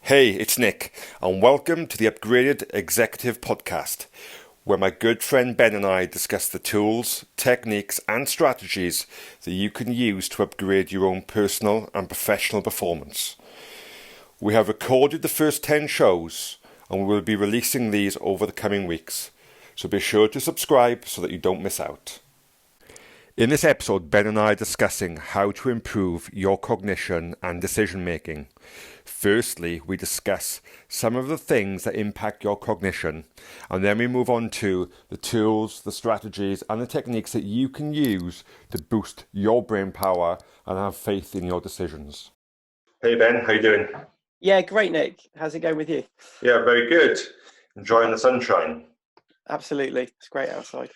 Hey, it's Nick, and welcome to the Upgraded Executive Podcast, where my good friend Ben and I discuss the tools, techniques, and strategies that you can use to upgrade your own personal and professional performance. We have recorded the first 10 shows, and we will be releasing these over the coming weeks, so be sure to subscribe so that you don't miss out. In this episode, Ben and I are discussing how to improve your cognition and decision making. Firstly, we discuss some of the things that impact your cognition, and then we move on to the tools, the strategies, and the techniques that you can use to boost your brain power and have faith in your decisions. Hey Ben, how you doing? Yeah, great, Nick. How's it going with you? Yeah, very good. Enjoying the sunshine. Absolutely. It's great outside.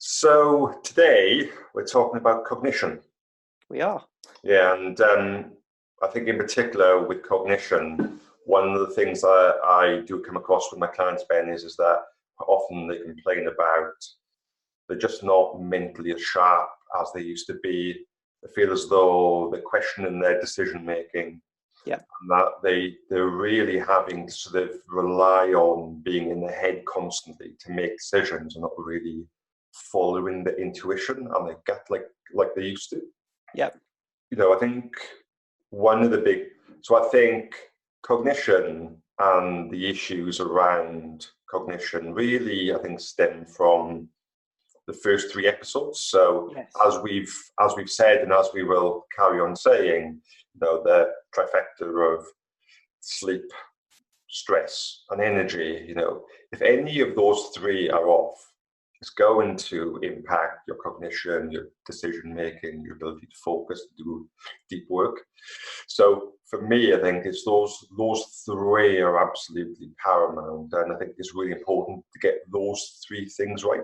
So today we're talking about cognition. We are. Yeah, and I think in particular with cognition, one of the things that I do come across with my clients, Ben, is that often they complain about they're just not mentally as sharp as they used to be. They feel as though they're questioning their decision making. Yeah. And that they're really having to sort of rely on being in their head constantly to make decisions and not really following the intuition and their gut like they used to. Yeah. I think I think cognition and the issues around cognition really, I think, stem from the first three episodes. So yes. as we've said, and as we will carry on saying, the trifecta of sleep, stress, and energy, if any of those three are off, it's going to impact your cognition, your decision making, your ability to focus, to do deep work. So for me, I think it's those three are absolutely paramount, and I think it's really important to get those three things right.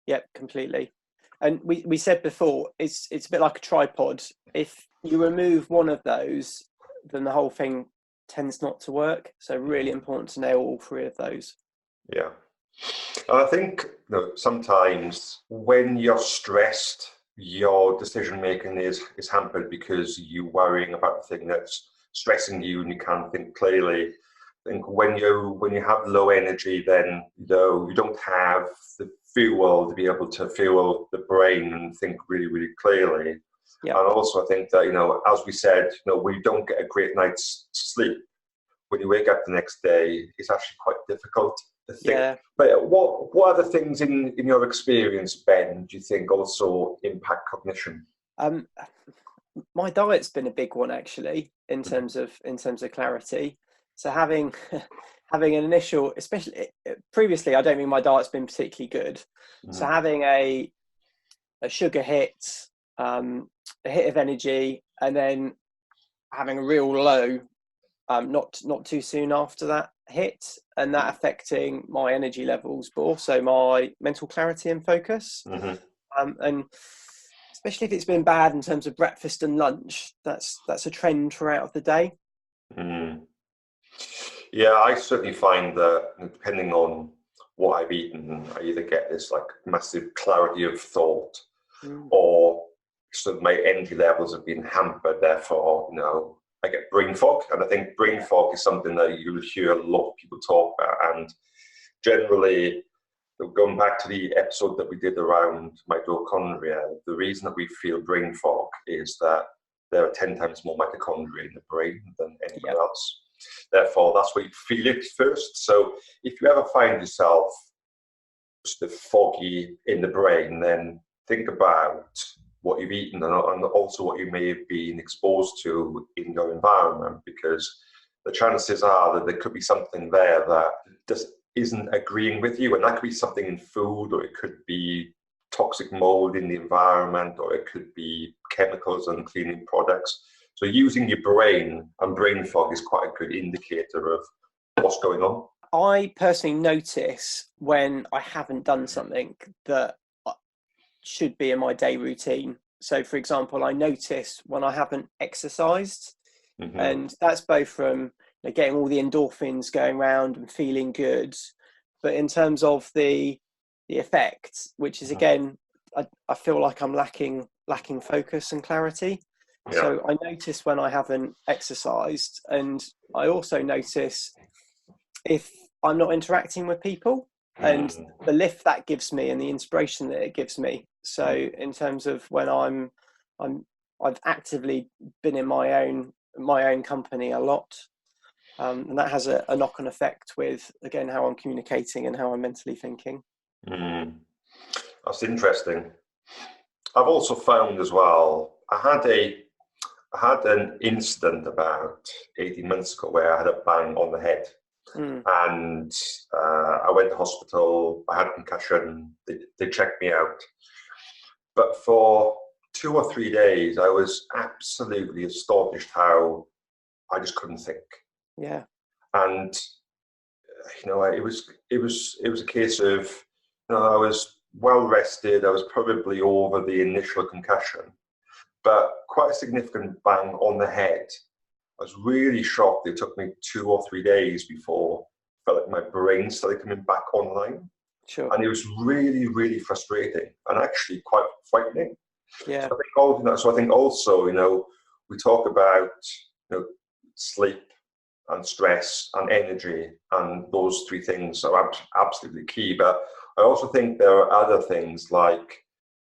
Yep, completely. And we said before, it's a bit like a tripod. If you remove one of those, then the whole thing tends not to work. So really important to nail all three of those. Yeah. I think sometimes when you're stressed, your decision making is hampered because you're worrying about the thing that's stressing you and you can't think clearly. I think when you have low energy, then you don't have the fuel to be able to fuel the brain and think really, really clearly. Yeah. And also I think that, as we said, we don't get a great night's sleep. When you wake up the next day, it's actually quite difficult to think. Yeah. But what other things in your experience, Ben, do you think also impact cognition? My diet's been a big one actually in terms of clarity. So having an initial, especially previously, I don't think my diet's been particularly good. Mm-hmm. So having a sugar hit, a hit of energy, and then having a real low, not too soon after that hit, and that affecting my energy levels, but also my mental clarity and focus. Mm-hmm. And especially if it's been bad in terms of breakfast and lunch, that's a trend throughout the day. Mm. Yeah, I certainly find that depending on what I've eaten, I either get this like massive clarity of thought, or sort of my energy levels have been hampered. Therefore, I get brain fog, and I think brain fog is something that you'll hear a lot of people talk about. And generally, going back to the episode that we did around mitochondria, the reason that we feel brain fog is that there are 10 times more mitochondria in the brain than anyone else. Therefore, that's where you feel it first. So if you ever find yourself sort of foggy in the brain, then think about what you've eaten and also what you may have been exposed to in your environment, because the chances are that there could be something there that just isn't agreeing with you, and that could be something in food, or it could be toxic mold in the environment, or it could be chemicals and cleaning products. So using your brain and brain fog is quite a good indicator of what's going on. I personally notice when I haven't done something that should be in my day routine. So for example, I notice when I haven't exercised, mm-hmm. and that's both from getting all the endorphins going around and feeling good, but in terms of the effect, which is again, I feel like I'm lacking focus and clarity. Yeah. So I notice when I haven't exercised, and I also notice if I'm not interacting with people, and the lift that gives me and the inspiration that it gives me. So in terms of when I've actively been in my own company a lot, and that has a knock-on effect with, again, how I'm communicating and how I'm mentally thinking. That's interesting. I've also found as well, I had an incident about 18 months ago where I had a bang on the head. And I went to hospital. I had a concussion. They checked me out. But for 2 or 3 days, I was absolutely astonished how I just couldn't think. Yeah. And it was a case of, I was well rested. I was probably over the initial concussion, but quite a significant bang on the head. I was really shocked. It took me 2 or 3 days before I felt like my brain started coming back online. Sure. And it was really, really frustrating and actually quite frightening. Yeah. So I think also, we talk about, sleep and stress and energy, and those 3 things are absolutely key. But I also think there are other things like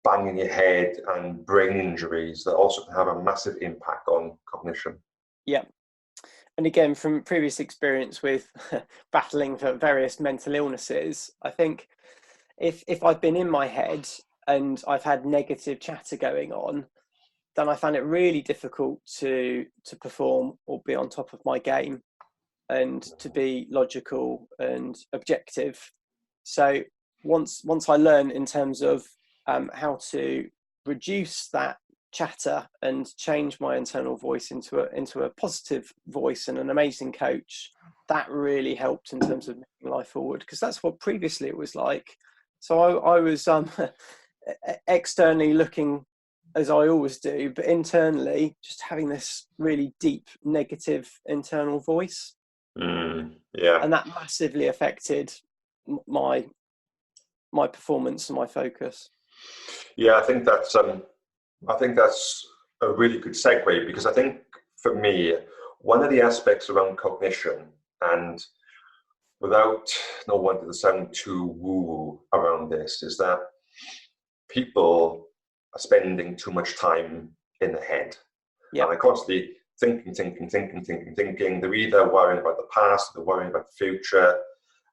banging your head and brain injuries that also can have a massive impact on cognition. Yeah. And again, from previous experience with battling for various mental illnesses, I think if I've been in my head and I've had negative chatter going on, then I find it really difficult to perform or be on top of my game and to be logical and objective. So once I learn in terms of how to reduce that chatter and change my internal voice into a positive voice and an amazing coach, that really helped in terms of moving life forward, because that's what previously it was like. So I was externally looking, as I always do, but internally just having this really deep negative internal voice. Yeah. And that massively affected my performance and my focus. Yeah, I think that's a really good segue, because I think for me, one of the aspects around cognition, and without not wanting to sound too woo-woo around this, is that people are spending too much time in the head. Yeah. And they're constantly thinking. They're either worrying about the past, they're worrying about the future,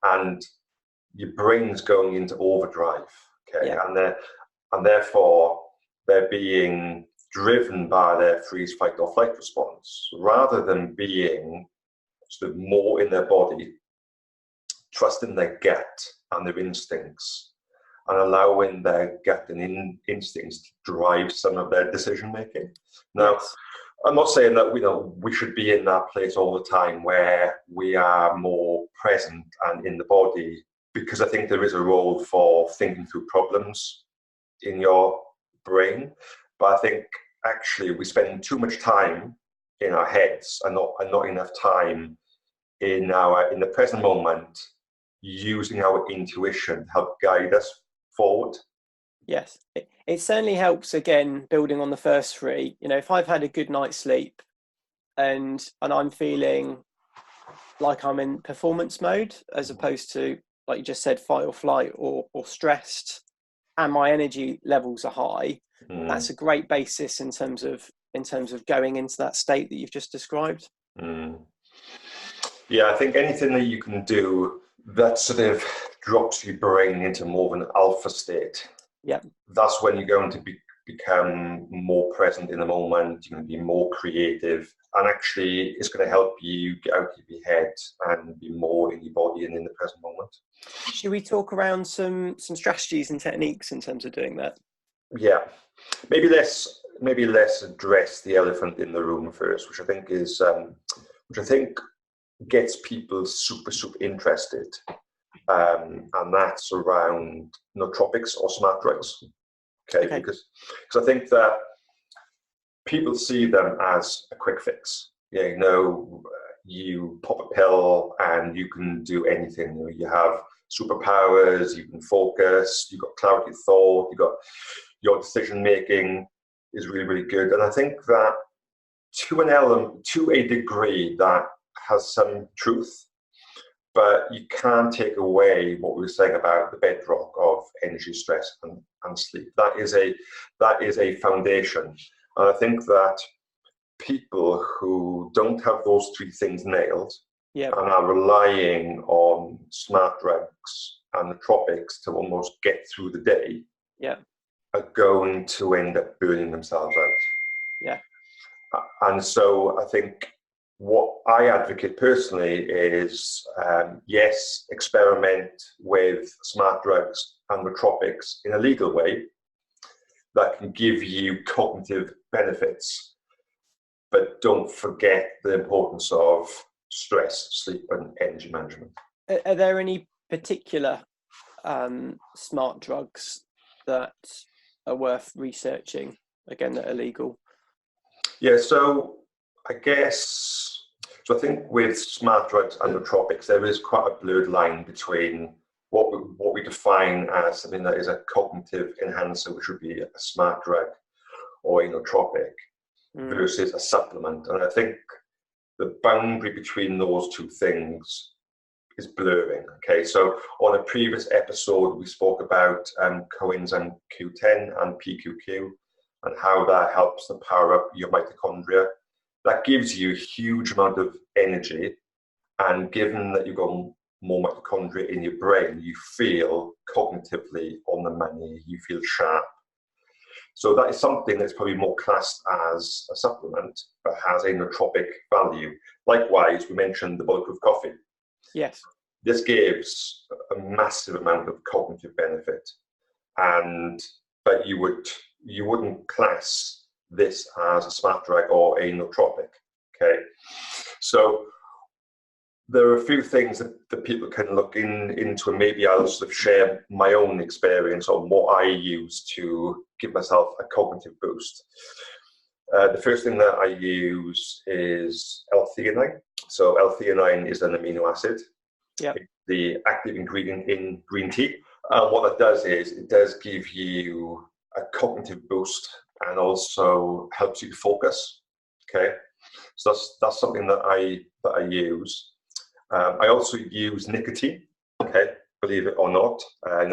and your brain's going into overdrive. Okay. Yeah. And therefore they're being driven by their freeze, fight, or flight response, rather than being sort of more in their body, trusting their gut and their instincts, and allowing their gut and instincts to drive some of their decision making. Now, yes. I'm not saying that we should be in that place all the time where we are more present and in the body, because I think there is a role for thinking through problems in your brain. But I think actually we spend too much time in our heads and not enough time in the present moment, using our intuition to help guide us forward. Yes, it certainly helps. Again, building on the first 3, if I've had a good night's sleep and I'm feeling like I'm in performance mode, as opposed to, like you just said, fight or flight or stressed, and my energy levels are high, that's a great basis in terms of going into that state that you've just described. Yeah, I think anything that you can do that sort of drops your brain into more of an alpha state, that's when you're going to become more present in the moment. You're going to be more creative, and actually it's going to help you get out of your head and be more in your body and in the present moment. Should we talk around some strategies and techniques in terms of doing that? Yeah, maybe let's address the elephant in the room first, which I think gets people super interested, and that's around nootropics or smart drugs. Okay. Because I think that people see them as a quick fix. You pop a pill and you can do anything. You have superpowers, you can focus, you've got clarity of thought, you've got your decision making is really, really good. And I think that to a degree that has some truth, but you can't take away what we were saying about the bedrock of energy, stress, and sleep. That is a foundation. And I think that people who don't have those three things nailed, yep, and are relying on smart drugs and nootropics to almost get through the day, yep, are going to end up burning themselves out. yeah, And so I think what I advocate personally is, yes, experiment with smart drugs and nootropics in a legal way that can give you cognitive benefits, but don't forget the importance of stress, sleep, and energy management. Are there any particular smart drugs that are worth researching, again, that are legal? Yeah, so I think with smart drugs and nootropics, there is quite a blurred line between what we define as something that is a cognitive enhancer, which would be a smart drug or a nootropic, versus a supplement. And I think the boundary between those two things is blurring. Okay, so on a previous episode, we spoke about coenzyme Q10 and PQQ and how that helps to power up your mitochondria. That gives you a huge amount of energy, and given that you've got more mitochondria in your brain, you feel cognitively on the money, you feel sharp. So that is something that's probably more classed as a supplement, but has a nootropic value. Likewise, we mentioned the bulletproof coffee. Yes. This gives a massive amount of cognitive benefit, but you wouldn't class this as a smart drug or a nootropic. Okay, so there are a few things that people can look into, and maybe I'll sort of share my own experience on what I use to give myself a cognitive boost. The first thing that I use is L-theanine. So L-theanine is an amino acid. Yep. It's the active ingredient in green tea. And what it does is it does give you a cognitive boost and also helps you to focus. Okay, so that's something that I use. I also use nicotine. Okay, believe it or not,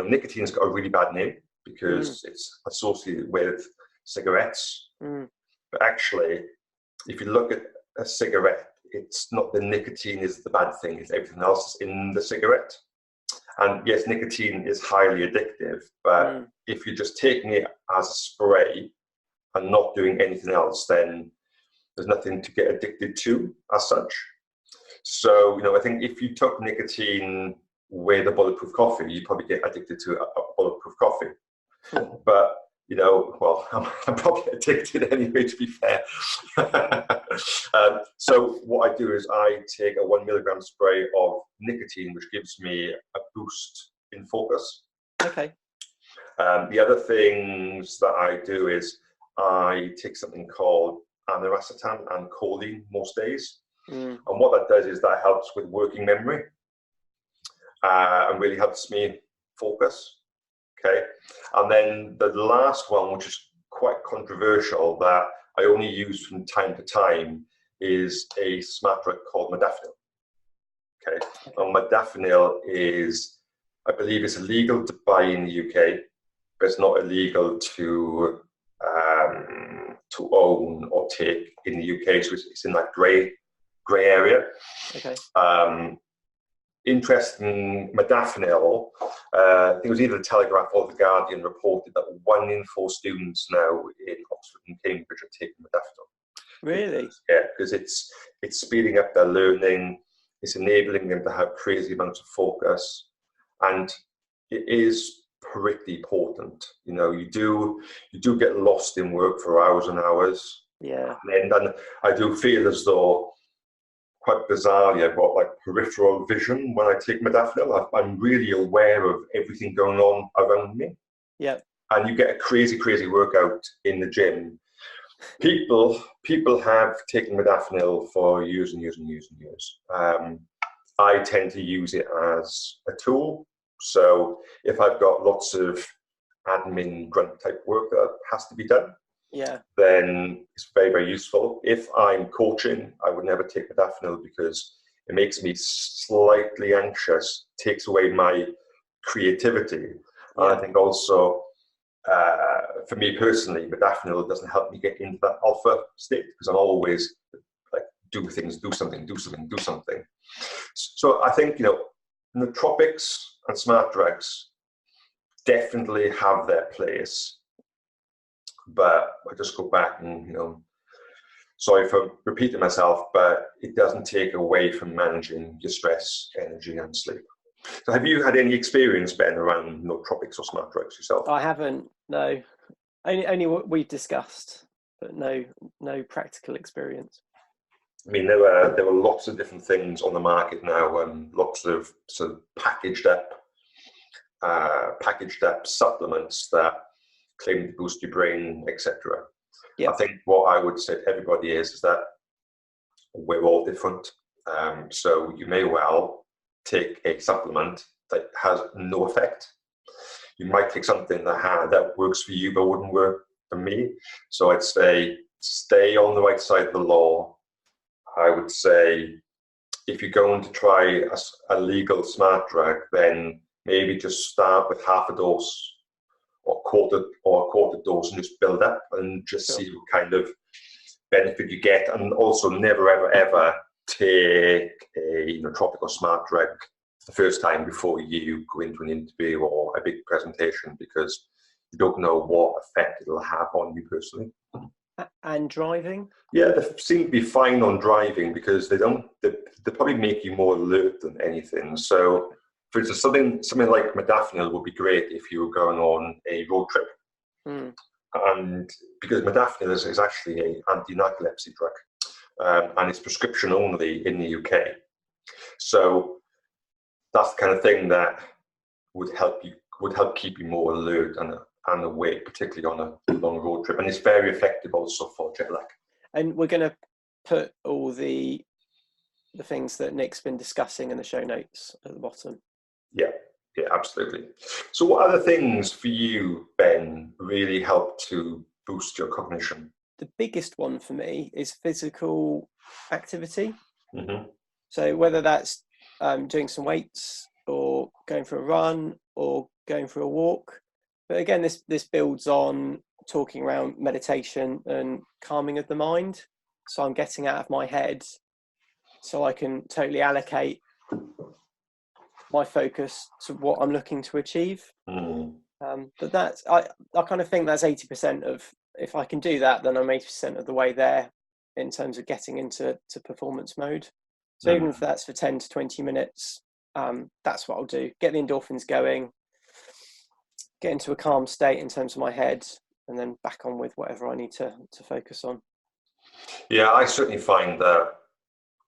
nicotine's got a really bad name because it's associated with cigarettes. But actually, if you look at a cigarette, it's not the nicotine is the bad thing, it's everything else in the cigarette. And yes, nicotine is highly addictive, but if you're just taking it as a spray and not doing anything else, then there's nothing to get addicted to as such. So, I think if you took nicotine with a bulletproof coffee, you'd probably get addicted to a bulletproof coffee. But well, I'm probably addicted anyway, to be fair. So what I do is I take a 1 milligram spray of nicotine, which gives me a boost in focus. Okay. The other things that I do is I take something called amiracetam and choline most days. And what that does is that helps with working memory and really helps me focus. Okay, and then the last one, which is quite controversial, that I only use from time to time, is a smart drug called modafinil. Okay, and modafinil is, I believe, it's illegal to buy in the UK, but it's not illegal to own or take in the UK. So it's in that grey area. Okay. Interesting, modafinil, I think it was either the Telegraph or the Guardian reported that 1 in 4 students now in Oxford and Cambridge are taking modafinil. Really? Because it's speeding up their learning, it's enabling them to have crazy amounts of focus, and it is pretty potent. You do get lost in work for hours and hours. Yeah. And then I do feel as though, quite bizarrely, I've got like peripheral vision when I take modafinil. I'm really aware of everything going on around me. Yeah. And you get a crazy workout in the gym. People have taken modafinil for years and years and years and years. I tend to use it as a tool. So if I've got lots of admin grunt type work that has to be done, Yeah. then it's very, very useful. If I'm coaching, I would never take modafinil because it makes me slightly anxious, takes away my creativity. Yeah. And I think also, for me personally, modafinil doesn't help me get into that alpha state because I'm always like, do something. So I think, nootropics and smart drugs definitely have their place. But I just go back and, sorry for repeating myself, but it doesn't take away from managing your stress, energy, and sleep. So have you had any experience, Ben, around nootropics or smart drugs yourself? I haven't, no. Only what we've discussed, but no practical experience. I mean, there were lots of different things on the market now, lots of sort of packaged up supplements that claim to boost your brain, etc. Yep. I think what I would say to everybody is that we're all different. So you may well take a supplement that has no effect. You might take something that works for you but wouldn't work for me. So I'd say stay on the right side of the law. I would say if you're going to try a legal smart drug, then maybe just start with half a dose or a quarter dose and just build up and just see what kind of benefit you get. And also never, ever, ever take a nootropic or smart drug the first time before you go into an interview or a big presentation, because you don't know what effect it'll have on you personally. And driving? Yeah, they seem to be fine on driving because they probably make you more alert than anything. So, for instance, something like modafinil would be great if you were going on a road trip. And because modafinil is actually an anti-narcolepsy drug, and it's prescription only in the UK. So that's the kind of thing that would help keep you more alert and awake, particularly on a long road trip. And it's very effective also for jet lag. And we're going to put all the things that Nick's been discussing in the show notes at the bottom. Yeah, absolutely. So what other things for you, Ben, really help to boost your cognition? The biggest one for me is physical activity. Mm-hmm. So whether that's doing some weights or going for a run or going for a walk. But again, this builds on talking around meditation and calming of the mind. So I'm getting out of my head so I can totally allocate my focus to what I'm looking to achieve. But that's, I kind of think that's 80% of, if I can do that, then I'm 80% of the way there in terms of getting into performance mode. So even if that's for 10 to 20 minutes, that's what I'll do. Get the endorphins going, get into a calm state in terms of my head, and then back on with whatever I need to focus on. Yeah, I certainly find that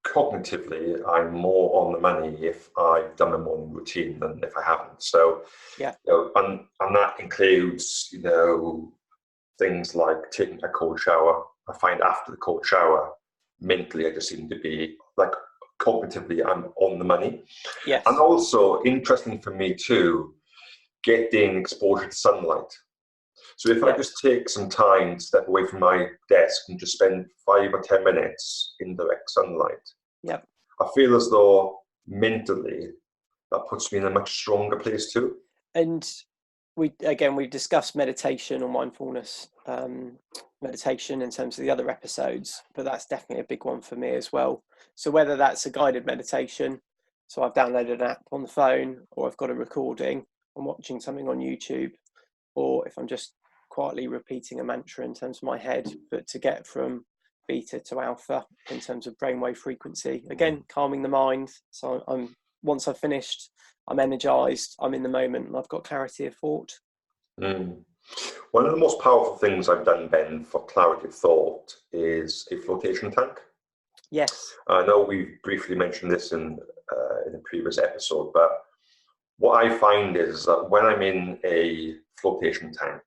cognitively I'm more on the money if I've done a morning routine than if I haven't. So yeah, and that includes things like taking a cold shower. I find after the cold shower, mentally I just seem to be like, cognitively I'm on the money. Yes. And also interesting for me too, getting exposure to sunlight. So if I just take some time, step away from my desk and just spend 5 or 10 minutes in direct sunlight, I feel as though mentally that puts me in a much stronger place too. And we've discussed meditation or mindfulness meditation in terms of the other episodes, but that's definitely a big one for me as well. So whether that's a guided meditation, so I've downloaded an app on the phone, or I've got a recording, I'm watching something on YouTube, or if I'm just quietly repeating a mantra in terms of my head, but to get from beta to alpha in terms of brainwave frequency, again, calming the mind. So once I've finished, I'm energized, I'm in the moment, and I've got clarity of thought. One of the most powerful things I've done, Ben, for clarity of thought is a floatation tank. Yes. I know we've briefly mentioned this in a previous episode, but what I find is that when I'm in a flotation tank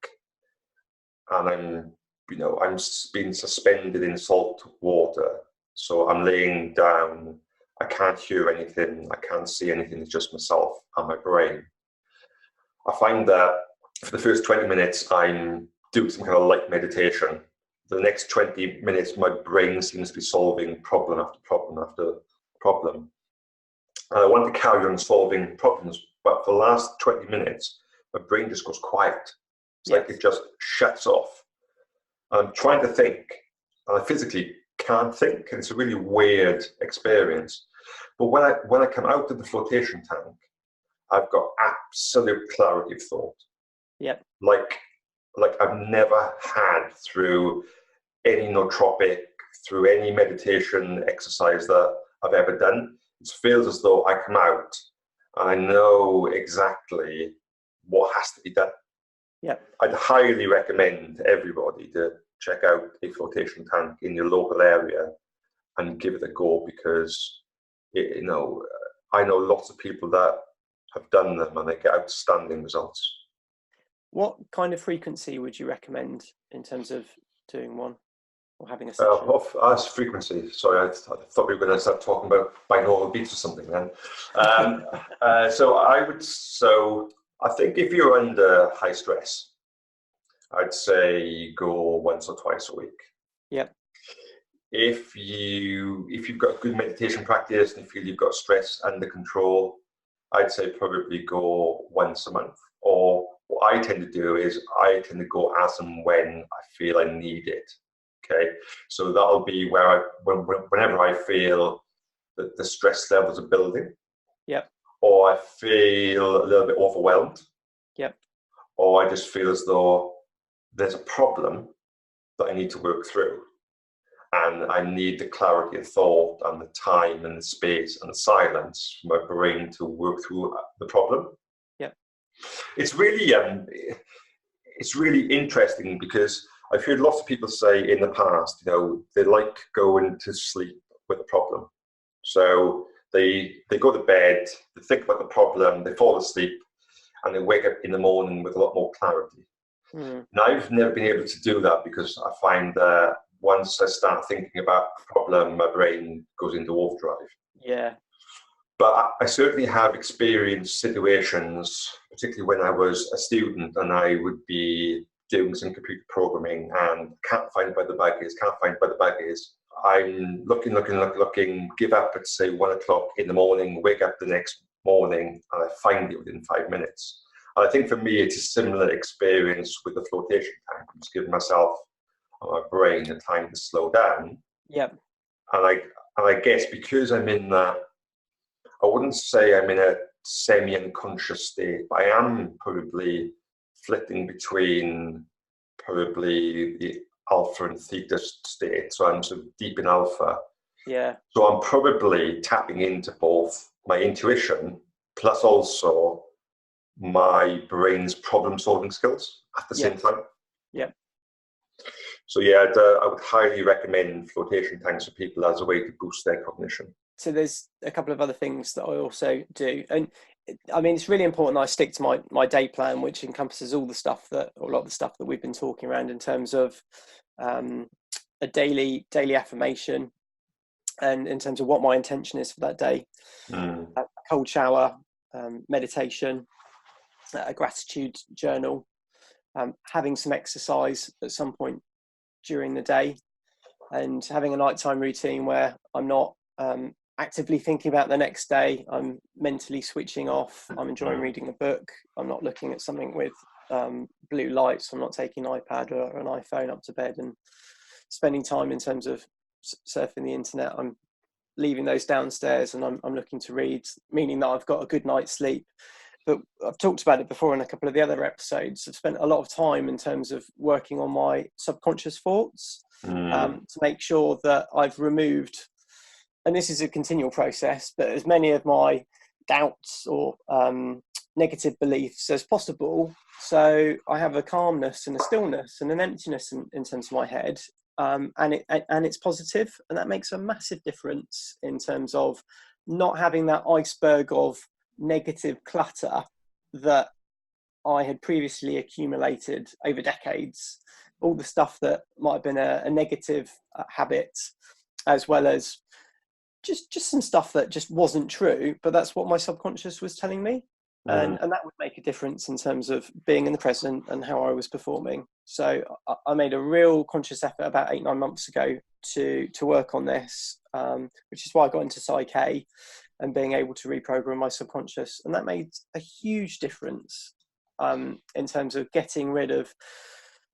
and I'm being suspended in salt water, so I'm laying down, I can't hear anything, I can't see anything, it's just myself and my brain. I find that for the first 20 minutes, I'm doing some kind of light meditation. The next 20 minutes, my brain seems to be solving problem after problem after problem. And I want to carry on solving problems, but for the last 20 minutes, my brain just goes quiet. It's like it just shuts off. I'm trying to think, and I physically can't think, and it's a really weird experience. But when I come out of the flotation tank, I've got absolute clarity of thought. Yep. Like I've never had through any nootropic, through any meditation exercise that I've ever done. It feels as though I come out and I know exactly what has to be done. Yeah, I'd highly recommend everybody to check out a flotation tank in your local area and give it a go, because I know lots of people that have done them and they get outstanding results. What kind of frequency would you recommend in terms of doing one or having a session? As frequency. Sorry, I thought we were going to start talking about binaural beats or something then. So I think if you're under high stress, I'd say go once or twice a week. Yep. If you've got good meditation practice and you feel you've got stress under control, I'd say probably go once a month. Or what I tend to do is I tend to go as and when I feel I need it. Okay, so that'll be whenever I feel that the stress levels are building. Yep. Or I feel a little bit overwhelmed. Yep. Or I just feel as though there's a problem that I need to work through, and I need the clarity of thought and the time and the space and the silence for my brain to work through the problem. Yep. It's really interesting, because I've heard lots of people say in the past, they like going to sleep with a problem. So they go to bed, they think about the problem, they fall asleep, and they wake up in the morning with a lot more clarity. Mm. Now, I've never been able to do that, because I find that once I start thinking about the problem, my brain goes into overdrive. Yeah. But I certainly have experienced situations, particularly when I was a student and I would be doing some computer programming and can't find where the bug is. I'm looking, give up at say 1 o'clock in the morning, wake up the next morning, and I find it within 5 minutes. And I think for me, it's a similar experience with the flotation tank. I'm just giving myself and my brain the time to slow down. Yep. And I guess because I'm in that, I wouldn't say I'm in a semi-unconscious state, but I am probably flitting between probably the alpha and theta state. So I'm sort of deep in alpha. Yeah. So I'm probably tapping into both my intuition plus also my brain's problem-solving skills at the same time. Yeah. So yeah, I would highly recommend flotation tanks for people as a way to boost their cognition. So there's a couple of other things that I also do, and I mean it's really important that I stick to my day plan, which encompasses all the stuff a lot of the stuff that we've been talking around in terms of a daily affirmation, and in terms of what my intention is for that day. A cold shower, meditation, a gratitude journal, having some exercise at some point during the day, and having a nighttime routine where I'm not actively thinking about the next day. I'm mentally switching off. I'm enjoying reading a book. I'm not looking at something with blue lights. I'm not taking an iPad or an iPhone up to bed and spending time in terms of surfing the internet. I'm leaving those downstairs and I'm looking to read, meaning that I've got a good night's sleep. But I've talked about it before in a couple of the other episodes. I've spent a lot of time in terms of working on my subconscious thoughts to make sure that I've removed, and this is a continual process, but as many of my doubts or negative beliefs as possible. So I have a calmness and a stillness and an emptiness in terms of my head, and it's positive, and that makes a massive difference in terms of not having that iceberg of negative clutter that I had previously accumulated over decades. All the stuff that might have been a negative habit, as well as just some stuff that just wasn't true, but that's what my subconscious was telling me. and that would make a difference in terms of being in the present and how I was performing. So I made a real conscious effort about 8-9 months ago to work on this, which is why I got into PSYCH-K and being able to reprogram my subconscious, and that made a huge difference in terms of getting rid of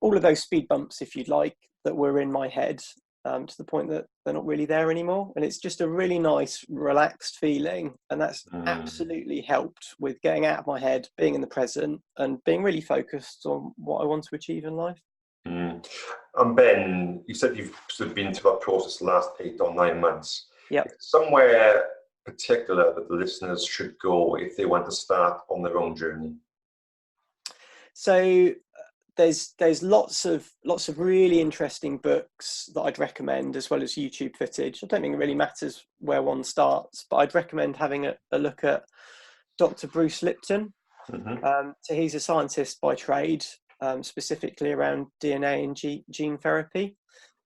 all of those speed bumps, if you'd like, that were in my head, to the point that they're not really there anymore. And it's just a really nice, relaxed feeling. And that's absolutely helped with getting out of my head, being in the present, and being really focused on what I want to achieve in life. And Ben, you said you've sort of been through that process the last 8 or 9 months. Yep. Somewhere particular that the listeners should go if they want to start on their own journey? So there's lots of really interesting books that I'd recommend, as well as YouTube footage. I don't think it really matters where one starts, but I'd recommend having a look at Dr. Bruce Lipton. So he's a scientist by trade, specifically around DNA and gene therapy,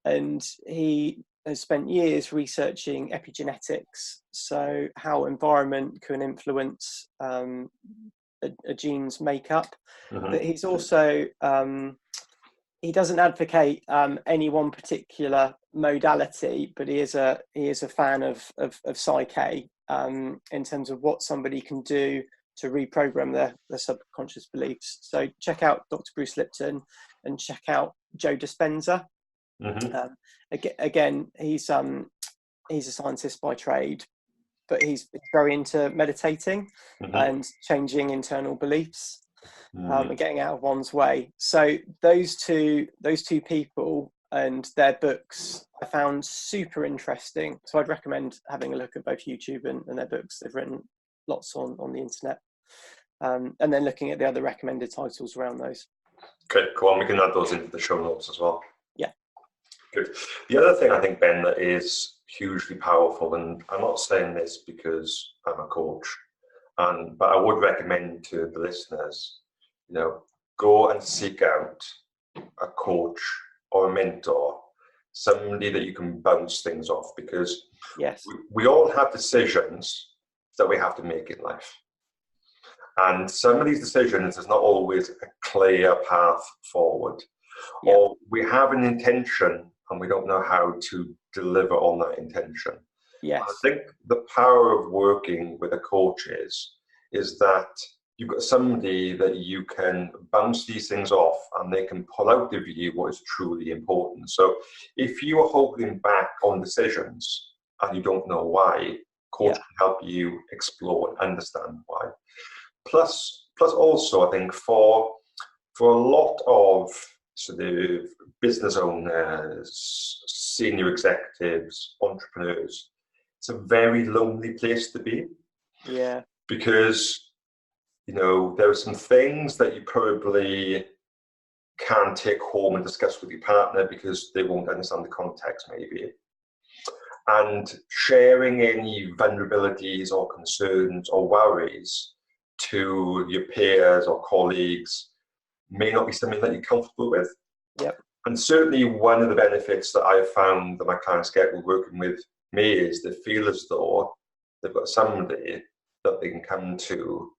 and he has spent years researching epigenetics, so how environment can influence a gene's makeup. But he's also he doesn't advocate any one particular modality, but he is a fan of PSYCH-K in terms of what somebody can do to reprogram their subconscious beliefs. So check out Dr. Bruce Lipton and check out Joe Dispenza. Again, he's a scientist by trade, but he's very into meditating and changing internal beliefs and getting out of one's way. So those two people and their books I found super interesting. So I'd recommend having a look at both YouTube and their books. They've written lots on the internet, and then looking at the other recommended titles around those. Okay, cool. And we can add those into the show notes as well. Yeah. Good. The other thing I think, Ben, that is hugely powerful, and I'm not saying this because I'm a coach, but I would recommend to the listeners, go and seek out a coach or a mentor, somebody that you can bounce things off, because yes, we all have decisions that we have to make in life. And some of these decisions, there's not always a clear path forward. Yep. Or we have an intention and we don't know how to deliver on that intention. Yes. I think the power of working with a coach is that you've got somebody that you can bounce these things off, and they can pull out of you what is truly important. So if you are holding back on decisions and you don't know why, coach can help you explore and understand why. Plus also, I think for a lot of sort of business owners, senior executives, entrepreneurs, it's a very lonely place to be. Yeah. Because, there are some things that you probably can't take home and discuss with your partner because they won't understand the context, maybe. And sharing any vulnerabilities or concerns or worries to your peers or colleagues may not be something that you're comfortable with. Yep. And certainly one of the benefits that I've found that my clients get with working with me is they feel as though they've got somebody that they can come to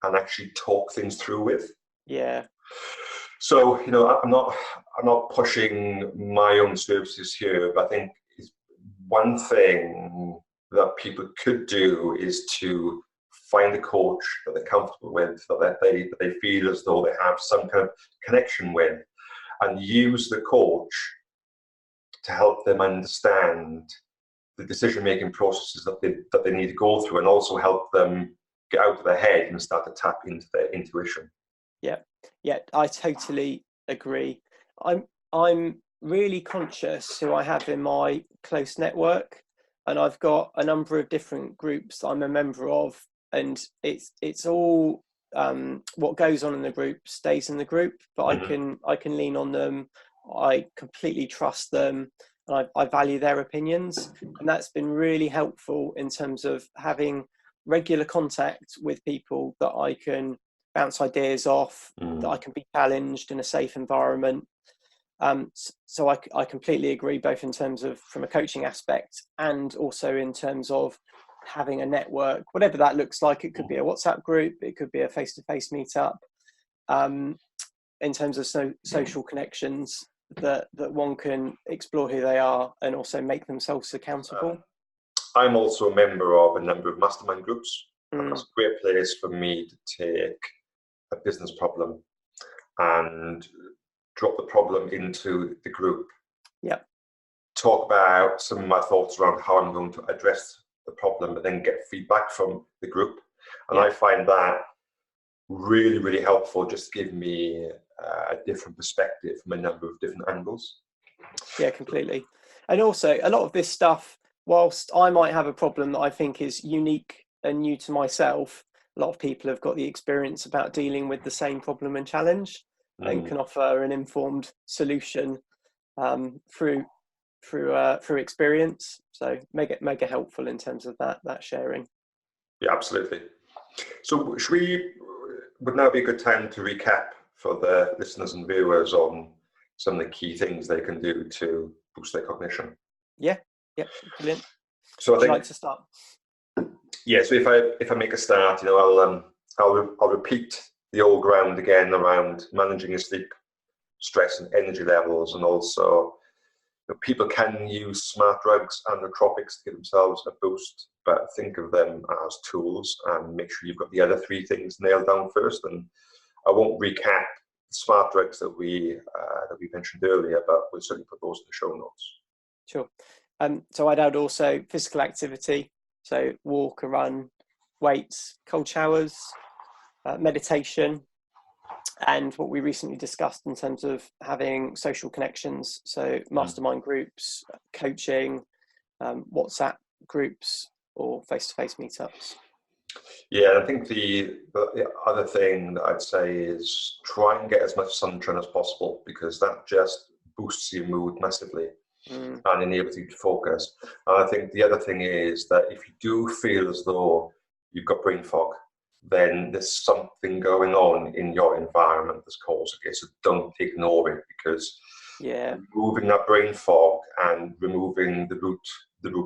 and actually talk things through with. Yeah. So, I'm not pushing my own services here, but I think one thing that people could do is to find a coach that they're comfortable with, that they feel as though they have some kind of connection with, and use the coach to help them understand the decision-making processes that they need to go through, and also help them get out of their head and start to tap into their intuition. Yeah, I totally agree. I'm really conscious who I have in my close network, and I've got a number of different groups that I'm a member of, and it's all what goes on in the group stays in the group, but I can lean on them. I completely trust them, and I value their opinions, and that's been really helpful in terms of having regular contact with people that I can bounce ideas off, that I can be challenged in a safe environment. So I completely agree, both in terms of from a coaching aspect and also in terms of having a network, whatever that looks like. It could be a WhatsApp group, it could be a face-to-face meetup, in terms of social connections that one can explore who they are and also make themselves accountable. I'm also a member of a number of mastermind groups, and it's a great place for me to take a business problem and drop the problem into the group. Yeah. Talk about some of my thoughts around how I'm going to address the problem, but then get feedback from the group. And I find that really, really helpful, just to give me a different perspective from a number of different angles. Yeah, completely. And also, a lot of this stuff, whilst I might have a problem that I think is unique and new to myself, a lot of people have got the experience about dealing with the same problem and challenge and can offer an informed solution through experience. So mega helpful in terms of that sharing. Yeah, absolutely. So would now be a good time to recap for the listeners and viewers on some of the key things they can do to boost their cognition? Yeah, brilliant. So Would you like to start? Yeah, so if I make a start, I'll repeat the old ground again around managing your sleep, stress and energy levels, and also people can use smart drugs and nootropics to give themselves a boost, but think of them as tools and make sure you've got the other three things nailed down first. And I won't recap the smart drugs that we mentioned earlier, but we'll certainly put those in the show notes. Sure. So I'd add also physical activity, so walk, a run, weights, cold showers, meditation, and what we recently discussed in terms of having social connections, so mastermind groups, coaching, WhatsApp groups, or face-to-face meetups. Yeah, I think the other thing that I'd say is try and get as much sunshine as possible, because that just boosts your mood massively and enables you to focus. And I think the other thing is that if you do feel as though you've got brain fog, then there's something going on in your environment that's causing it. So don't ignore it, because removing that brain fog and removing the root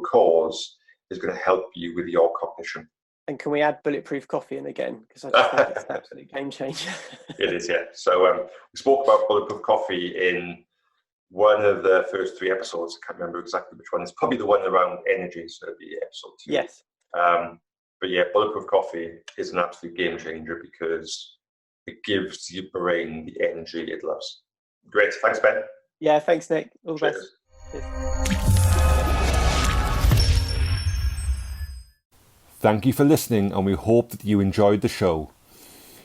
cause is going to help you with your cognition. And can we add bulletproof coffee in again? Because I just think it's an absolute game changer. It is, yeah. So we spoke about bulletproof coffee in one of the first 3 episodes. I can't remember exactly which one. It's probably the one around energy, so it'll be episode 2. Yes. But yeah, bulletproof coffee is an absolute game changer because it gives your brain the energy it loves. Great. Thanks, Ben. Yeah, thanks, Nick. All the best. Cheers. Thank you for listening, and we hope that you enjoyed the show.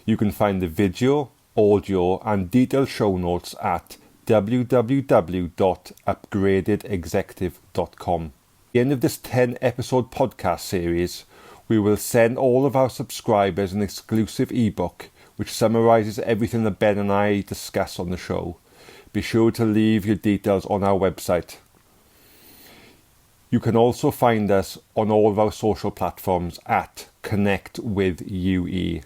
You can find the video, audio and detailed show notes at www.upgradedexecutive.com. At the end of this 10-episode podcast series, we will send all of our subscribers an exclusive ebook which summarises everything that Ben and I discuss on the show. Be sure to leave your details on our website. You can also find us on all of our social platforms at Connect with UE.